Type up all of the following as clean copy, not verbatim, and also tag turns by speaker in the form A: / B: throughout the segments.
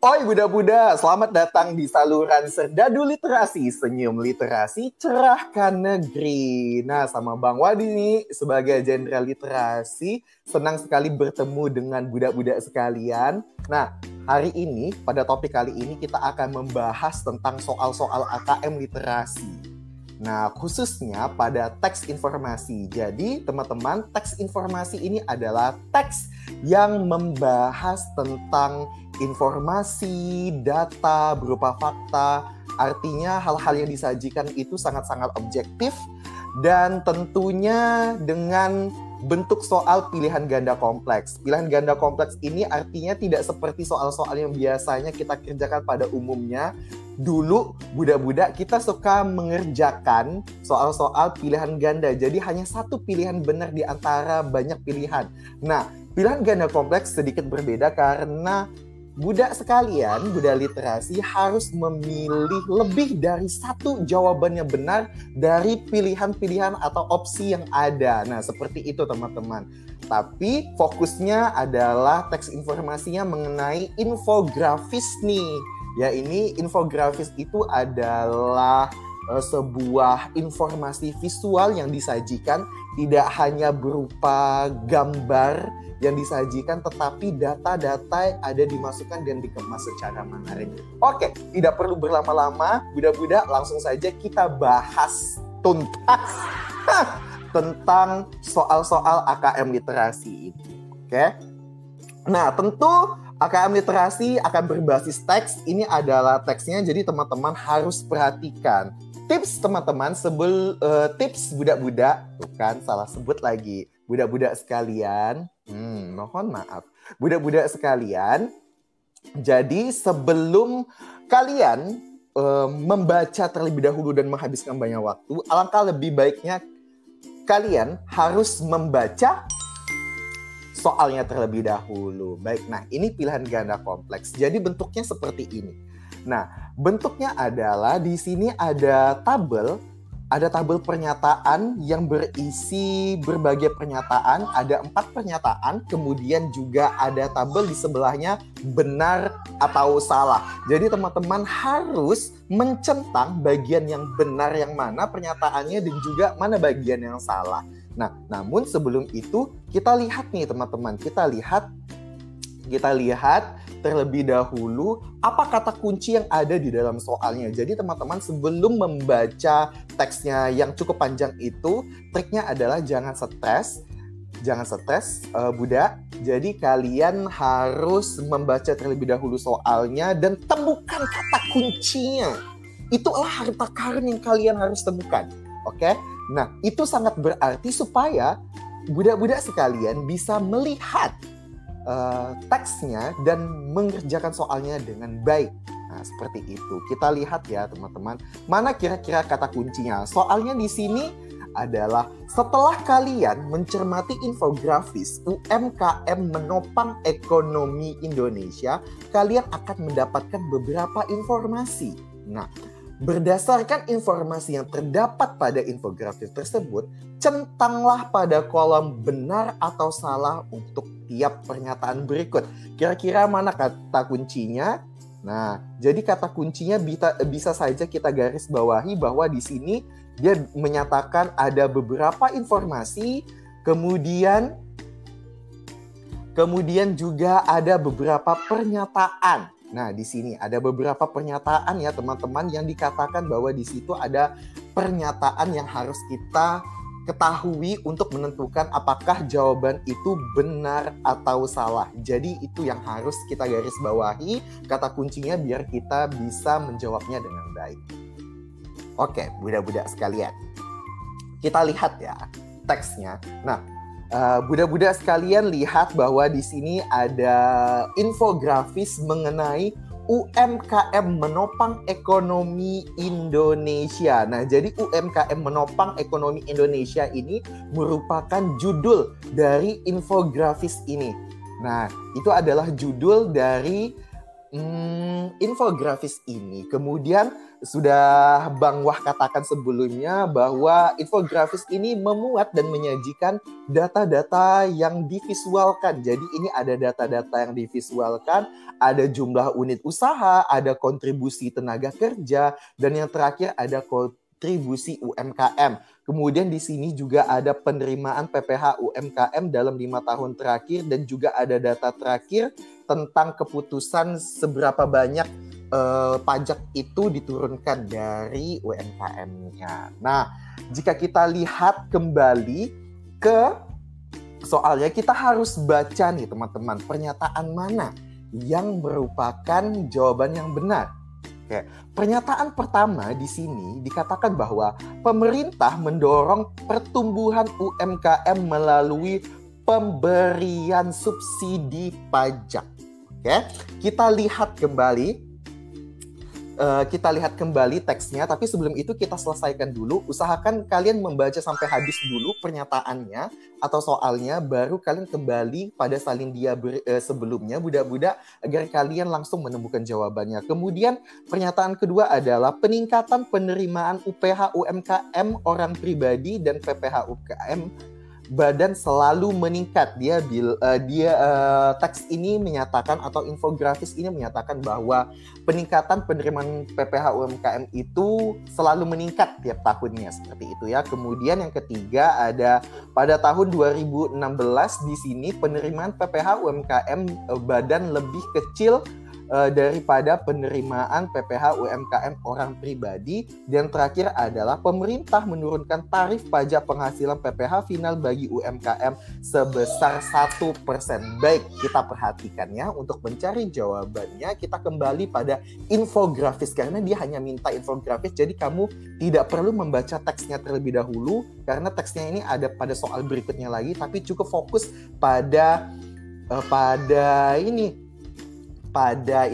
A: Oi Buda-Buda, selamat datang di saluran Serdadu Literasi, Senyum Literasi, Cerahkan Negeri. Nah, sama Bang Wadi nih, sebagai jenderal literasi, senang sekali bertemu dengan budak-budak sekalian. Nah, hari ini, pada topik kali ini, kita akan membahas tentang soal-soal AKM literasi. Nah, khususnya pada teks informasi. Jadi, teman-teman, teks informasi ini adalah teks yang membahas tentang informasi, data, berupa fakta. Artinya, hal-hal yang disajikan itu sangat-sangat objektif dan tentunya dengan bentuk soal pilihan ganda kompleks. Pilihan ganda kompleks ini artinya tidak seperti soal-soal yang biasanya kita kerjakan pada umumnya. Dulu budak-budak kita suka mengerjakan soal-soal pilihan ganda. Jadi hanya satu pilihan benar di antara banyak pilihan. Nah, pilihan ganda kompleks sedikit berbeda karena budak sekalian, budak literasi harus memilih lebih dari satu jawaban yang benar dari pilihan-pilihan atau opsi yang ada. Nah, seperti itu teman-teman. Tapi fokusnya adalah teks informasinya mengenai infografis nih. Ya, ini infografis itu adalah sebuah informasi visual yang disajikan, tidak hanya berupa gambar yang disajikan, tetapi data-data ada dimasukkan dan dikemas secara menarik. Oke, tidak perlu berlama-lama, budak-budak, langsung saja kita bahas tuntas tentang soal-soal AKM literasi ini. Oke. Nah, tentu AKM literasi akan berbasis teks. Ini adalah teksnya, jadi teman-teman harus perhatikan. Tips teman-teman, tips budak-budak, bukan salah sebut lagi. Budak-budak sekalian, mohon maaf. Budak-budak sekalian, jadi sebelum kalian membaca terlebih dahulu dan menghabiskan banyak waktu, alangkah lebih baiknya kalian harus membaca soalnya terlebih dahulu. Baik, nah ini pilihan ganda kompleks. Jadi bentuknya seperti ini. Nah, bentuknya adalah di sini ada tabel pernyataan yang berisi berbagai pernyataan. Ada 4 pernyataan, kemudian juga ada tabel di sebelahnya benar atau salah. Jadi teman-teman harus mencentang bagian yang benar yang mana pernyataannya dan juga mana bagian yang salah. Nah, namun sebelum itu kita lihat nih teman-teman, kita lihat terlebih dahulu apa kata kunci yang ada di dalam soalnya. Jadi teman-teman sebelum membaca teksnya yang cukup panjang itu, triknya adalah jangan stres budak. Jadi kalian harus membaca terlebih dahulu soalnya dan temukan kata kuncinya. Itulah harta karun yang kalian harus temukan. Oke? Nah, itu sangat berarti supaya budak-budak sekalian bisa melihat teksnya dan mengerjakan soalnya dengan baik. Nah, seperti itu. Kita lihat ya, teman-teman. Mana kira-kira kata kuncinya? Soalnya di sini adalah setelah kalian mencermati infografis UMKM menopang ekonomi Indonesia, kalian akan mendapatkan beberapa informasi. Nah, berdasarkan informasi yang terdapat pada infografis tersebut, centanglah pada kolom benar atau salah untuk tiap pernyataan berikut. Kira-kira mana kata kuncinya? Nah, jadi kata kuncinya bisa saja kita garis bawahi bahwa di sini dia menyatakan ada beberapa informasi, kemudian juga ada beberapa pernyataan. Nah, di sini ada beberapa pernyataan ya teman-teman yang dikatakan bahwa di situ ada pernyataan yang harus kita ketahui untuk menentukan apakah jawaban itu benar atau salah. Jadi itu yang harus kita garis bawahi kata kuncinya biar kita bisa menjawabnya dengan baik. Oke, budak-budak sekalian. Kita lihat ya teksnya. Nah, budak-budak sekalian lihat bahwa di sini ada infografis mengenai UMKM menopang ekonomi Indonesia. Nah, jadi UMKM menopang ekonomi Indonesia ini merupakan judul dari infografis ini. Nah, itu adalah judul dari Infografis ini kemudian sudah Bang Wah katakan sebelumnya bahwa infografis ini memuat dan menyajikan data-data yang divisualkan. Jadi ini ada data-data yang divisualkan, ada jumlah unit usaha, ada kontribusi tenaga kerja, dan yang terakhir ada kontribusi UMKM. Kemudian di sini juga ada penerimaan PPh UMKM dalam 5 tahun terakhir, dan juga ada data terakhir tentang keputusan seberapa banyak pajak itu diturunkan dari UMKM-nya. Nah, jika kita lihat kembali ke soalnya, kita harus baca nih teman-teman, pernyataan mana yang merupakan jawaban yang benar. Oke. Pernyataan pertama di sini dikatakan bahwa pemerintah mendorong pertumbuhan UMKM melalui pemberian subsidi pajak. Oke, kita lihat kembali teksnya, tapi sebelum itu kita selesaikan dulu. Usahakan kalian membaca sampai habis dulu pernyataannya atau soalnya, baru kalian kembali pada salin dia sebelumnya, budak-budak, agar kalian langsung menemukan jawabannya. Kemudian pernyataan kedua adalah peningkatan penerimaan UPH UMKM orang pribadi dan PPh UMKM badan selalu meningkat. Teks ini menyatakan, atau infografis ini menyatakan bahwa peningkatan penerimaan PPh UMKM itu selalu meningkat tiap tahunnya, seperti itu ya. Kemudian yang ketiga ada pada tahun 2016 di sini penerimaan PPh UMKM badan lebih kecil daripada penerimaan PPh UMKM orang pribadi. Dan terakhir adalah pemerintah menurunkan tarif pajak penghasilan PPh final bagi UMKM sebesar 1%. Baik, kita perhatikan ya. Untuk mencari jawabannya, kita kembali pada infografis, karena dia hanya minta infografis, jadi kamu tidak perlu membaca teksnya terlebih dahulu, karena teksnya ini ada pada soal berikutnya lagi, tapi cukup fokus pada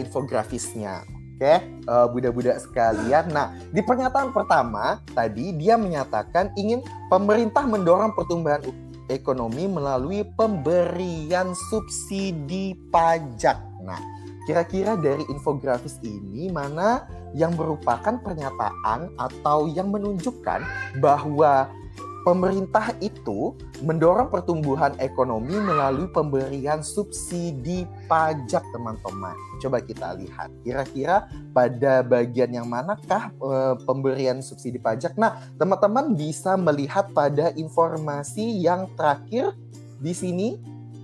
A: infografisnya. Oke, budak-budak sekalian. Nah, di pernyataan pertama tadi dia menyatakan ingin pemerintah mendorong pertumbuhan ekonomi melalui pemberian subsidi pajak. Nah, kira-kira dari infografis ini mana yang merupakan pernyataan atau yang menunjukkan bahwa pemerintah itu mendorong pertumbuhan ekonomi melalui pemberian subsidi pajak, teman-teman? Coba kita lihat, kira-kira pada bagian yang manakah pemberian subsidi pajak? Nah, teman-teman bisa melihat pada informasi yang terakhir di sini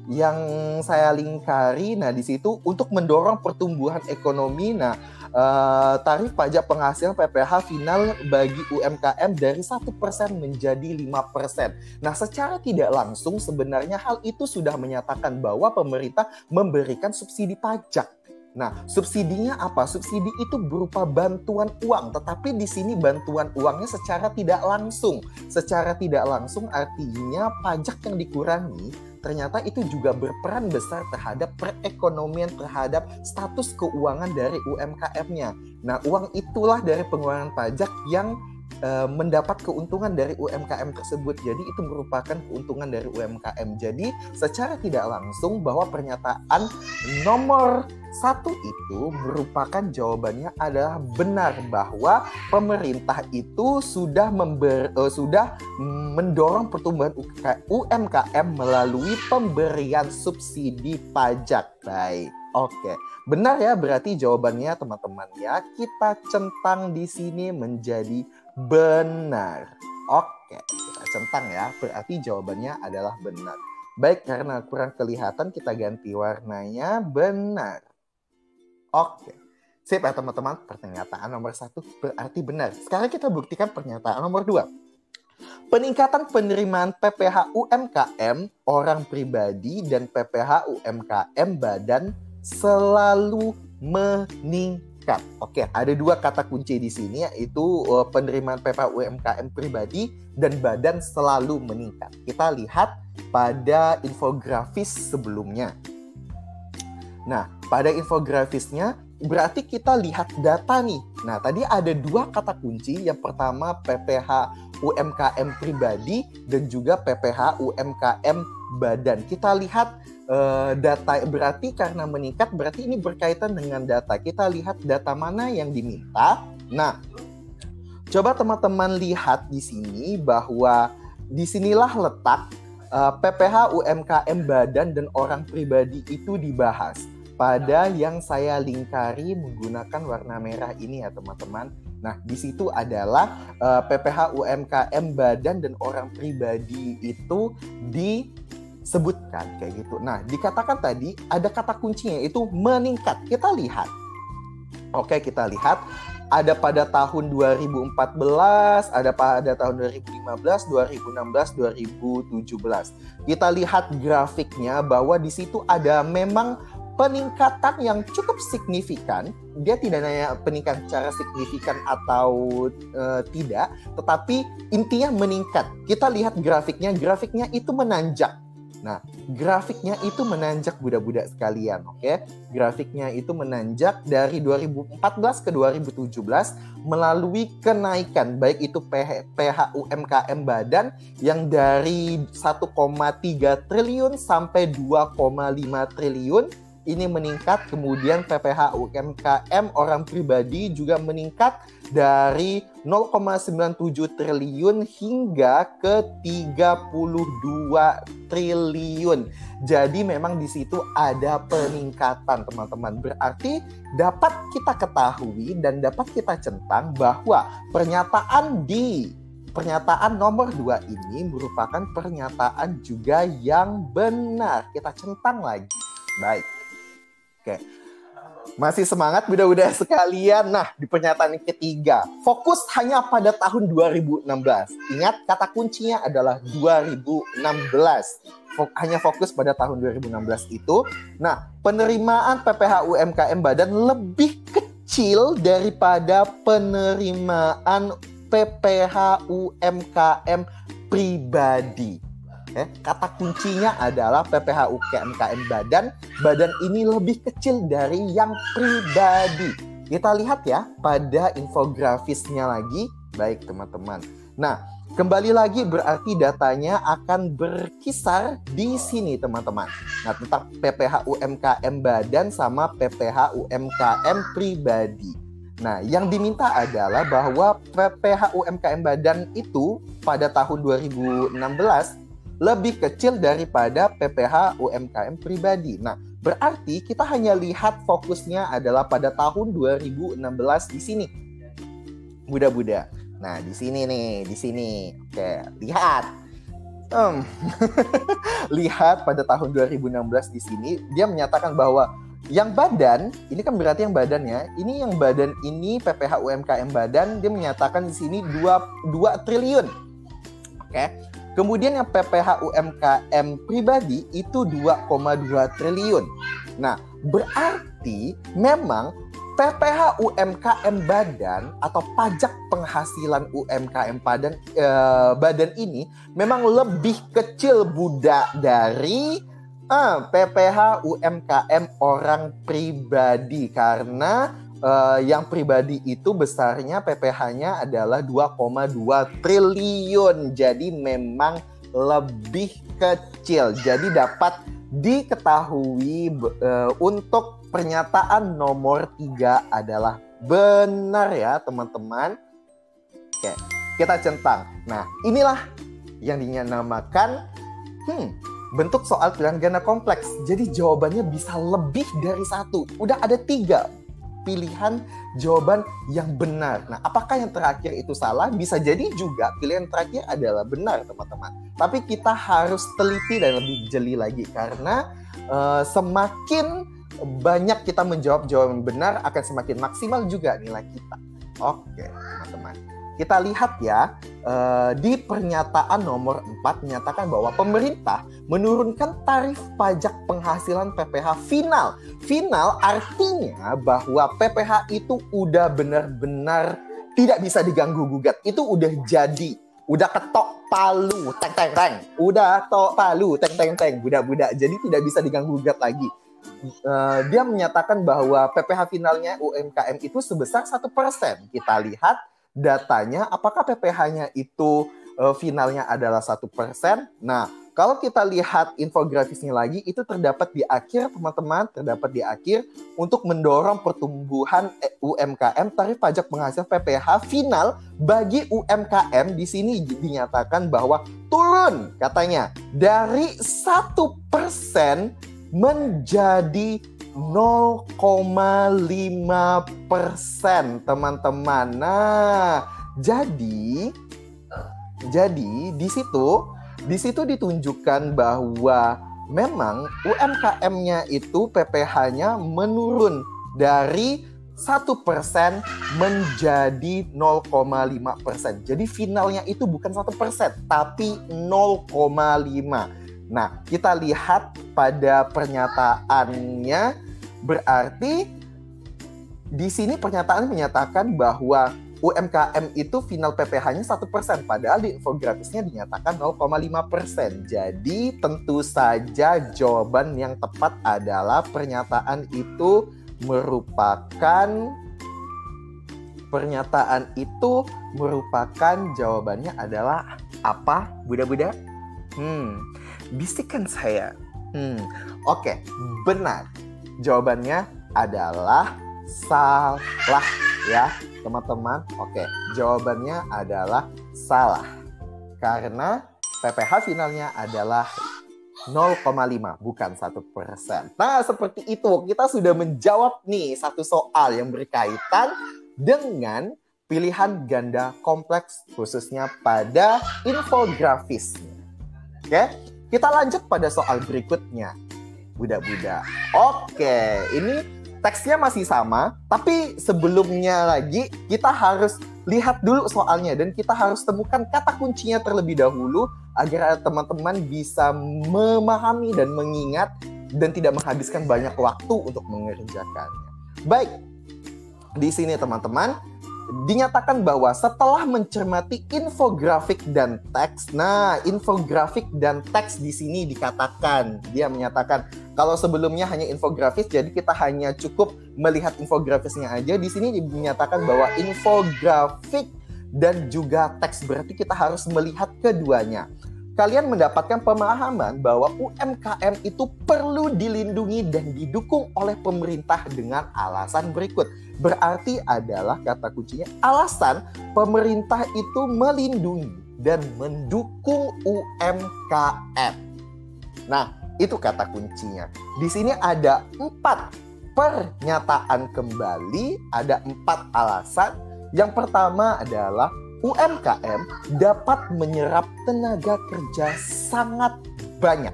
A: yang saya lingkari. Nah, di situ untuk mendorong pertumbuhan ekonomi. Nah, tarif pajak penghasilan PPh final bagi UMKM dari 1% menjadi 5%. Nah, secara tidak langsung sebenarnya hal itu sudah menyatakan bahwa pemerintah memberikan subsidi pajak. Nah, subsidinya apa? Subsidi itu berupa bantuan uang, tetapi di sini bantuan uangnya secara tidak langsung. Secara tidak langsung artinya pajak yang dikurangi ternyata itu juga berperan besar terhadap perekonomian, terhadap status keuangan dari UMKM-nya. Nah, uang itulah dari pengeluaran pajak yang mendapat keuntungan dari UMKM tersebut. Jadi itu merupakan keuntungan dari UMKM. Jadi secara tidak langsung bahwa pernyataan nomor 1 itu merupakan jawabannya adalah benar, bahwa pemerintah itu sudah mendorong pertumbuhan UMKM melalui pemberian subsidi pajak. Baik. Oke, benar ya, berarti jawabannya teman-teman ya. Kita centang di sini menjadi benar. Oke, kita centang ya, berarti jawabannya adalah benar. Baik, karena kurang kelihatan kita ganti warnanya, benar. Oke, sip ya teman-teman, pernyataan nomor 1 berarti benar. Sekarang kita buktikan pernyataan nomor 2. Peningkatan penerimaan PPh UMKM orang pribadi dan PPh UMKM badan selalu meningkat. Oke, ada 2 kata kunci di sini, yaitu penerimaan PPh UMKM pribadi dan badan selalu meningkat. Kita lihat pada infografis sebelumnya. Nah, pada infografisnya berarti kita lihat data nih. Nah, tadi ada 2 kata kunci. Yang pertama PPh UMKM pribadi dan juga PPh UMKM badan. Kita lihat data, berarti karena meningkat berarti ini berkaitan dengan data. Kita lihat data mana yang diminta. Nah, coba teman-teman lihat di sini bahwa disinilah letak PPh UMKM badan dan orang pribadi itu dibahas pada yang saya lingkari menggunakan warna merah ini ya teman-teman. Nah, di situ adalah PPh UMKM badan dan orang pribadi itu disebutkan kayak gitu. Nah, dikatakan tadi ada kata kuncinya itu meningkat. Kita lihat. Oke, kita lihat. Ada pada tahun 2014, ada pada tahun 2015, 2016, 2017. Kita lihat grafiknya bahwa di situ ada memang peningkatan yang cukup signifikan. Dia tidak hanya peningkatan secara signifikan atau tidak, tetapi intinya meningkat. Kita lihat grafiknya itu menanjak. Nah, grafiknya itu menanjak budak-budak sekalian, oke? Grafiknya itu menanjak dari 2014 ke 2017 melalui kenaikan, baik itu PPh UMKM badan yang dari 1,3 triliun sampai 2,5 triliun. Ini meningkat, kemudian PPh UMKM orang pribadi juga meningkat dari 0,97 triliun hingga ke 32 triliun. Jadi memang di situ ada peningkatan, teman-teman. Berarti dapat kita ketahui dan dapat kita centang bahwa pernyataan nomor 2 ini merupakan pernyataan juga yang benar. Kita centang lagi. Baik. Oke, masih semangat budak-budak sekalian. Nah, di pernyataan ketiga, fokus hanya pada tahun 2016. Ingat, kata kuncinya adalah 2016. Hanya fokus pada tahun 2016 itu. Nah, penerimaan PPh UMKM badan lebih kecil daripada penerimaan PPh UMKM pribadi. Kata kuncinya adalah PPh UMKM badan ini lebih kecil dari yang pribadi. Kita lihat ya pada infografisnya lagi. Baik teman-teman. Nah, kembali lagi berarti datanya akan berkisar di sini teman-teman. Nah, tentang PPh UMKM badan sama PPh UMKM pribadi. Nah, yang diminta adalah bahwa PPh UMKM badan itu pada tahun 2016 lebih kecil daripada PPh UMKM pribadi. Nah, berarti kita hanya lihat fokusnya adalah pada tahun 2016 di sini. Budak-budak. Nah, di sini nih, di sini. Oke, lihat. Lihat pada tahun 2016 di sini, dia menyatakan bahwa yang badan, ini kan berarti yang badannya, ini yang badan ini PPh UMKM badan, dia menyatakan di sini 2 triliun. Oke. Kemudian yang PPh UMKM pribadi itu 2,2 triliun. Nah, berarti memang PPh UMKM badan atau pajak penghasilan UMKM badan ini memang lebih kecil budak dari PPh UMKM orang pribadi karena yang pribadi itu besarnya PPh-nya adalah 2,2 triliun. Jadi memang lebih kecil. Jadi dapat diketahui untuk pernyataan nomor 3 adalah benar ya teman-teman. Oke, kita centang. Nah, inilah yang dinamakan bentuk soal pilihan ganda kompleks. Jadi jawabannya bisa lebih dari 1. Udah ada 3 pilihan jawaban yang benar. Nah, apakah yang terakhir itu salah? Bisa jadi juga pilihan terakhir adalah benar, teman-teman. Tapi kita harus teliti dan lebih jeli lagi karena semakin banyak kita menjawab jawaban benar akan semakin maksimal juga nilai kita. Oke, teman-teman. Kita lihat ya, di pernyataan nomor 4 menyatakan bahwa pemerintah menurunkan tarif pajak penghasilan PPh final. Final artinya bahwa PPh itu udah benar-benar tidak bisa diganggu gugat. Itu udah jadi, udah ketok palu, teng teng teng. Udah ketok palu, teng teng teng, budak-budak. Jadi tidak bisa diganggu gugat lagi. Dia menyatakan bahwa PPh finalnya UMKM itu sebesar 1%. Kita lihat datanya, apakah PPh-nya itu finalnya adalah 1%? Nah, kalau kita lihat infografisnya lagi, itu terdapat di akhir, teman-teman, terdapat di akhir untuk mendorong pertumbuhan UMKM. Tarif pajak penghasil PPh final bagi UMKM di sini dinyatakan bahwa turun katanya dari 1% menjadi 0,5%, teman-teman. Nah, jadi di situ ditunjukkan bahwa memang UMKM-nya itu PPh-nya menurun dari 1% menjadi 0,5%. Jadi finalnya itu bukan 1%, tapi 0,5%. Nah, kita lihat pada pernyataannya, berarti di sini pernyataan menyatakan bahwa UMKM itu final PPh-nya 1%, padahal di infografisnya dinyatakan 0,5%. Jadi tentu saja jawaban yang tepat adalah pernyataan itu merupakan jawabannya adalah apa, Buddha? Bisikan saya. Oke, benar. Jawabannya adalah salah ya, teman-teman. Oke, jawabannya adalah salah. Karena PPh finalnya adalah 0,5, bukan 1%. Nah, seperti itu. Kita sudah menjawab nih satu soal yang berkaitan dengan pilihan ganda kompleks, khususnya pada infografis. Oke, kita lanjut pada soal berikutnya, Buddha. Oke, ini teksnya masih sama, tapi sebelumnya lagi kita harus lihat dulu soalnya dan kita harus temukan kata kuncinya terlebih dahulu agar teman-teman bisa memahami dan mengingat dan tidak menghabiskan banyak waktu untuk mengerjakannya. Baik, di sini teman-teman dinyatakan bahwa setelah mencermati infografik dan teks, nah infografik dan teks di sini dikatakan, dia menyatakan kalau sebelumnya hanya infografis, jadi kita hanya cukup melihat infografisnya aja. Di sini dinyatakan bahwa infografik dan juga teks, berarti kita harus melihat keduanya. Kalian mendapatkan pemahaman bahwa UMKM itu perlu dilindungi dan didukung oleh pemerintah dengan alasan berikut. Berarti adalah kata kuncinya alasan pemerintah itu melindungi dan mendukung UMKM. Nah, itu kata kuncinya. Di sini ada 4 pernyataan kembali, ada 4 alasan. Yang pertama adalah UMKM dapat menyerap tenaga kerja sangat banyak.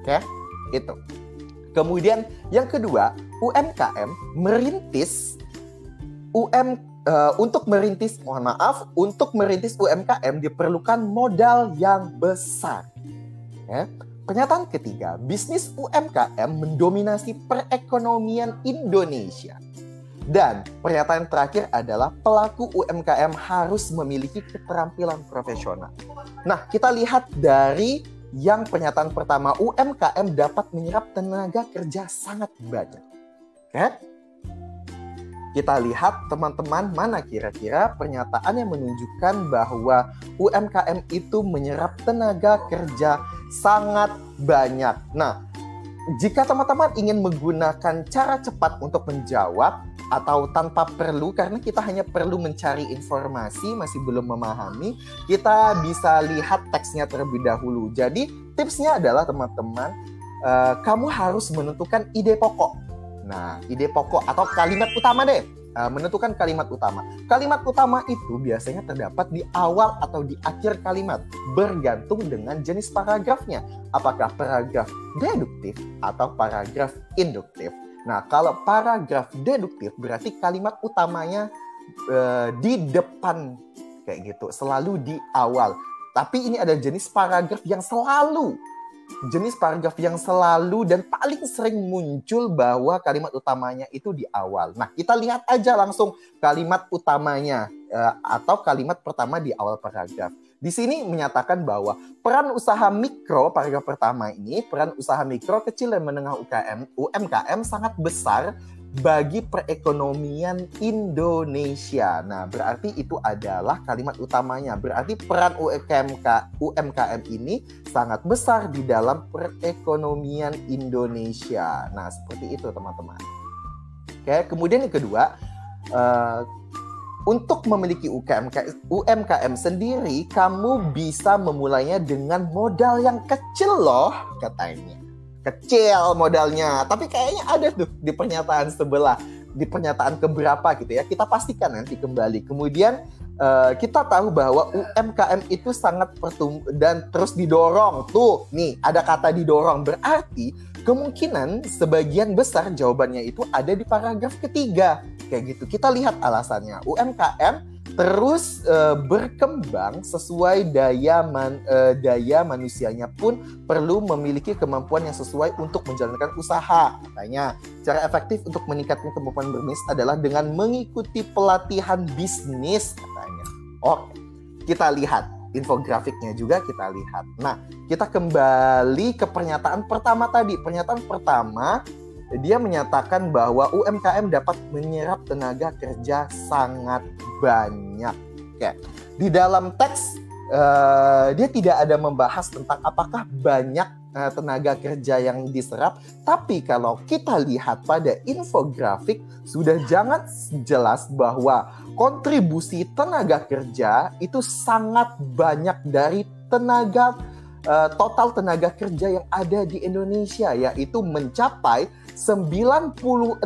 A: Oke, itu. Kemudian yang kedua, UMKM untuk merintis UMKM diperlukan modal yang besar. Ya. Pernyataan ketiga, bisnis UMKM mendominasi perekonomian Indonesia. Dan pernyataan terakhir adalah pelaku UMKM harus memiliki keterampilan profesional. Nah, kita lihat dari yang pernyataan pertama, UMKM dapat menyerap tenaga kerja sangat banyak. Oke? Kita lihat teman-teman, mana kira-kira pernyataan yang menunjukkan bahwa UMKM itu menyerap tenaga kerja sangat banyak. Nah, jika teman-teman ingin menggunakan cara cepat untuk menjawab atau tanpa perlu, karena kita hanya perlu mencari informasi, masih belum memahami, kita bisa lihat teksnya terlebih dahulu. Jadi tipsnya adalah teman-teman, kamu harus menentukan ide pokok. Nah, ide pokok atau kalimat utama deh. Menentukan kalimat utama. Kalimat utama itu biasanya terdapat di awal atau di akhir kalimat, bergantung dengan jenis paragrafnya. Apakah paragraf deduktif atau paragraf induktif. Nah, kalau paragraf deduktif berarti kalimat utamanya di depan kayak gitu, selalu di awal. Tapi ini ada jenis paragraf yang selalu dan paling sering muncul bahwa kalimat utamanya itu di awal. Nah, kita lihat aja langsung kalimat utamanya atau kalimat pertama di awal paragraf. Di sini menyatakan bahwa peran usaha mikro, paragraf pertama ini, peran usaha mikro, kecil dan menengah UMKM sangat besar bagi perekonomian Indonesia. Nah, berarti itu adalah kalimat utamanya. Berarti peran UMKM ini sangat besar di dalam perekonomian Indonesia. Nah, seperti itu teman-teman. Oke, kemudian yang kedua, untuk memiliki UMKM sendiri, kamu bisa memulainya dengan modal yang kecil loh, katanya. Kecil modalnya, tapi kayaknya ada tuh di pernyataan sebelah, di pernyataan keberapa gitu ya. Kita pastikan nanti kembali. Kemudian kita tahu bahwa UMKM itu sangat dan terus didorong. Tuh, nih ada kata didorong, berarti kemungkinan sebagian besar jawabannya itu ada di paragraf ketiga. Kayak gitu. Kita lihat alasannya. UMKM terus berkembang sesuai daya manusianya pun perlu memiliki kemampuan yang sesuai untuk menjalankan usaha. Katanya, cara efektif untuk meningkatkan kemampuan berbisnis adalah dengan mengikuti pelatihan bisnis, katanya. Oke, kita lihat infografiknya juga kita lihat. Nah, kita kembali ke pernyataan pertama tadi. Pernyataan pertama, dia menyatakan bahwa UMKM dapat menyerap tenaga kerja sangat banyak. Oke. Di dalam teks dia tidak ada membahas tentang apakah banyak tenaga kerja yang diserap, tapi kalau kita lihat pada infografik sudah sangat jelas bahwa kontribusi tenaga kerja itu sangat banyak dari total tenaga kerja yang ada di Indonesia, yaitu mencapai 96,99%.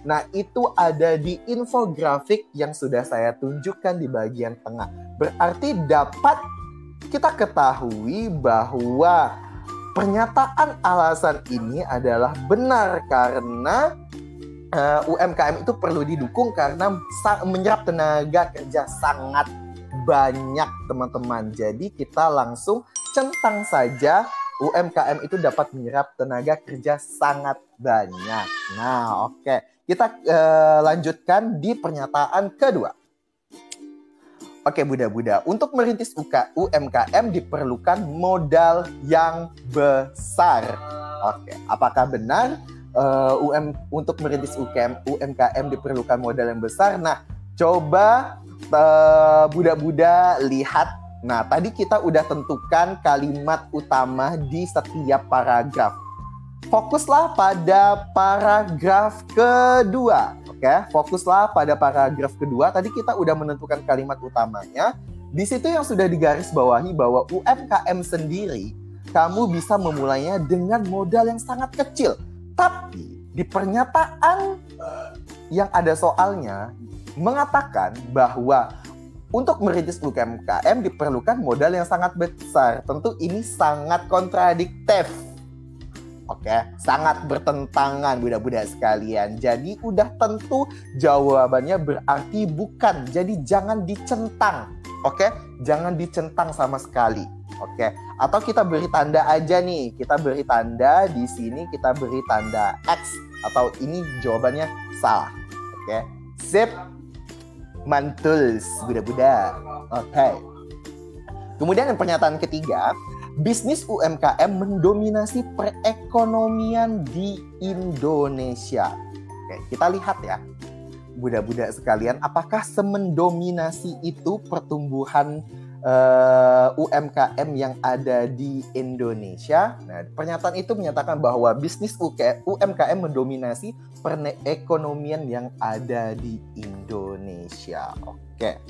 A: Nah, itu ada di infografik yang sudah saya tunjukkan di bagian tengah. Berarti dapat kita ketahui bahwa pernyataan alasan ini adalah benar karena UMKM itu perlu didukung karena menyerap tenaga kerja sangat banyak, teman-teman. Jadi kita langsung centang saja UMKM itu dapat menyerap tenaga kerja sangat banyak. Nah, oke. Kita lanjutkan di pernyataan kedua. Oke, Buddha. Untuk merintis UMKM diperlukan modal yang besar. Oke, apakah benar untuk merintis UMKM diperlukan modal yang besar? Nah, coba Buddha lihat. Nah, tadi kita udah tentukan kalimat utama di setiap paragraf. Fokuslah pada paragraf kedua. Oke, fokuslah pada paragraf kedua. Tadi kita udah menentukan kalimat utamanya. Di situ yang sudah digarisbawahi bahwa UMKM sendiri, kamu bisa memulainya dengan modal yang sangat kecil. Tapi di pernyataan yang ada soalnya mengatakan bahwa untuk merintis UMKM diperlukan modal yang sangat besar. Tentu ini sangat kontradiktif. Oke, sangat bertentangan Buddha sekalian. Jadi udah tentu jawabannya berarti bukan. Jadi jangan dicentang. Oke, jangan dicentang sama sekali. Oke, atau kita beri tanda aja nih. Kita beri tanda di sini, kita beri tanda X. Atau ini jawabannya salah. Oke, sip. Mantul, Buddha. Oke. Kemudian yang pernyataan ketiga, bisnis UMKM mendominasi perekonomian di Indonesia. Oke, kita lihat ya, Buddha sekalian, apakah semendominasi itu pertumbuhan UMKM yang ada di Indonesia? Nah, pernyataan itu menyatakan bahwa bisnis UMKM mendominasi perekonomian yang ada di Indonesia. Oke.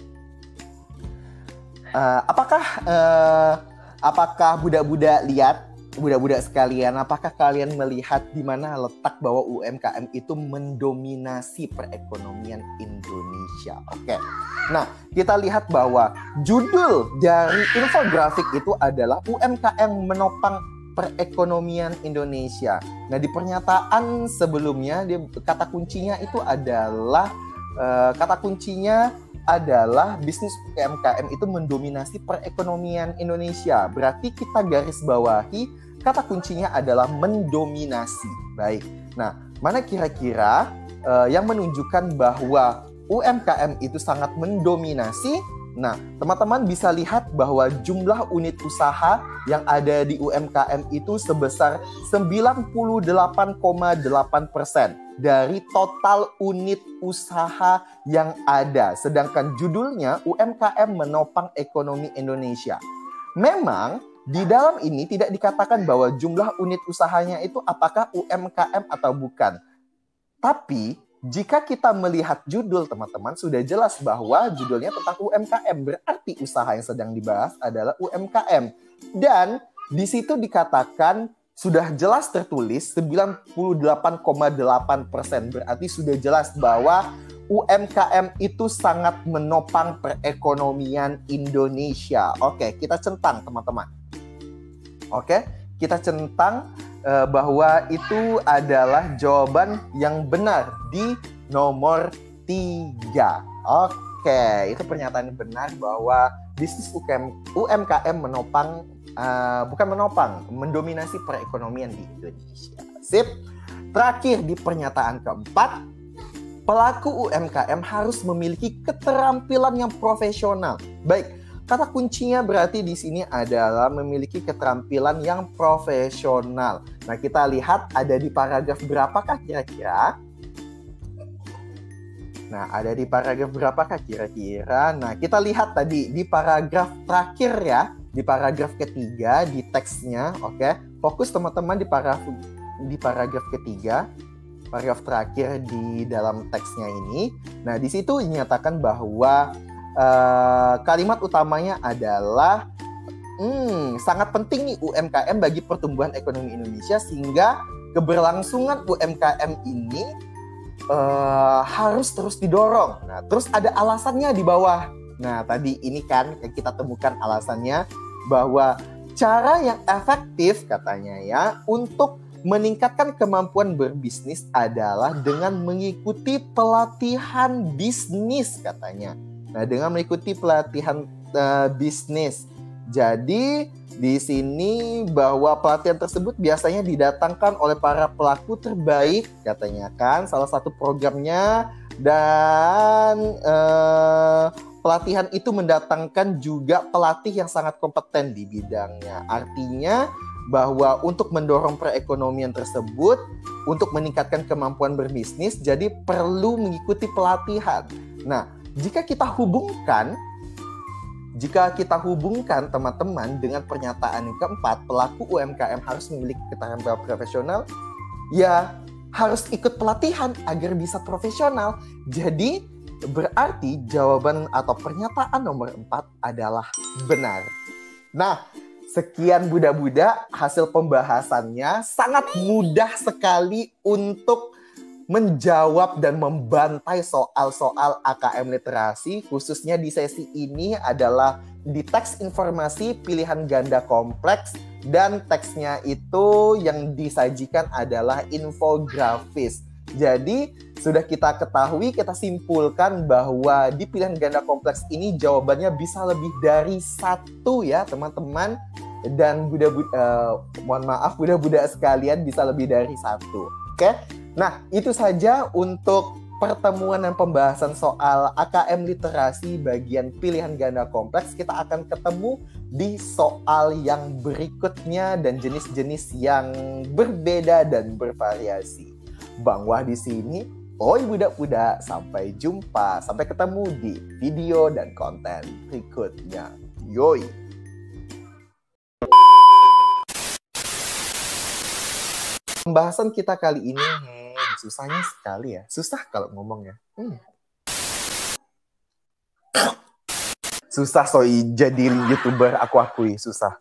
A: Apakah Buddha lihat, Buddha sekalian, apakah kalian melihat di mana letak bahwa UMKM itu mendominasi perekonomian Indonesia? Oke. Nah, kita lihat bahwa judul dari infografik itu adalah UMKM menopang perekonomian Indonesia. Nah, di pernyataan sebelumnya, kata kuncinya itu adalah bisnis UMKM itu mendominasi perekonomian Indonesia. Berarti kita garis bawahi kata kuncinya adalah mendominasi. Baik. Nah, mana kira-kira yang menunjukkan bahwa UMKM itu sangat mendominasi? Nah, teman-teman bisa lihat bahwa jumlah unit usaha yang ada di UMKM itu sebesar 98,8% dari total unit usaha yang ada. Sedangkan judulnya UMKM menopang ekonomi Indonesia. Memang di dalam ini tidak dikatakan bahwa jumlah unit usahanya itu apakah UMKM atau bukan. Tapi jika kita melihat judul, teman-teman, sudah jelas bahwa judulnya tentang UMKM. Berarti usaha yang sedang dibahas adalah UMKM. Dan di situ dikatakan sudah jelas tertulis 98,8%. Berarti sudah jelas bahwa UMKM itu sangat menopang perekonomian Indonesia. Oke, kita centang, teman-teman. Oke, kita centang bahwa itu adalah jawaban yang benar di nomor 3. Oke, itu pernyataan yang benar bahwa bisnis UMKM menopang, bukan menopang, mendominasi perekonomian di Indonesia. Sip. Terakhir di pernyataan keempat, pelaku UMKM harus memiliki keterampilan yang profesional. Baik. Kata kuncinya berarti di sini adalah memiliki keterampilan yang profesional. Nah, kita lihat ada di paragraf berapakah kira-kira? Nah, ada di paragraf berapakah kira-kira? Nah, kita lihat tadi di paragraf terakhir ya, di paragraf ketiga di teksnya, oke. Fokus teman-teman di paragraf ketiga, paragraf terakhir di dalam teksnya ini. Nah, di situ dinyatakan bahwa kalimat utamanya adalah sangat penting nih UMKM bagi pertumbuhan ekonomi Indonesia, sehingga keberlangsungan UMKM ini harus terus didorong. Nah, terus ada alasannya di bawah. Nah, tadi ini kan kita temukan alasannya bahwa cara yang efektif katanya ya untuk meningkatkan kemampuan berbisnis adalah dengan mengikuti pelatihan bisnis katanya. Nah, dengan mengikuti pelatihan bisnis. Jadi, di sini bahwa pelatihan tersebut biasanya didatangkan oleh para pelaku terbaik, katanya kan, salah satu programnya. Dan pelatihan itu mendatangkan juga pelatih yang sangat kompeten di bidangnya. Artinya bahwa untuk mendorong perekonomian tersebut, untuk meningkatkan kemampuan berbisnis, jadi perlu mengikuti pelatihan. Nah, jika kita hubungkan teman-teman dengan pernyataan yang keempat, pelaku UMKM harus memiliki keterampilan profesional, ya harus ikut pelatihan agar bisa profesional. Jadi berarti jawaban atau pernyataan nomor 4 adalah benar. Nah, sekian Buda-Buda hasil pembahasannya. Sangat mudah sekali untuk menjawab dan membantai soal-soal AKM literasi, khususnya di sesi ini adalah di teks informasi pilihan ganda kompleks, dan teksnya itu yang disajikan adalah infografis. Jadi sudah kita ketahui, kita simpulkan bahwa di pilihan ganda kompleks ini jawabannya bisa lebih dari 1 ya teman-teman. Dan mohon maaf Buda-Buda sekalian, bisa lebih dari 1. Oke? Nah, itu saja untuk pertemuan dan pembahasan soal AKM literasi bagian pilihan ganda kompleks. Kita akan ketemu di soal yang berikutnya dan jenis-jenis yang berbeda dan bervariasi. Bang Wah di sini. Oi Buda-Buda, sampai jumpa. Sampai ketemu di video dan konten berikutnya. Yoi. Pembahasan kita kali ini susahnya sekali ya. Susah kalau ngomong ya. Susah jadi YouTuber, aku akui susah.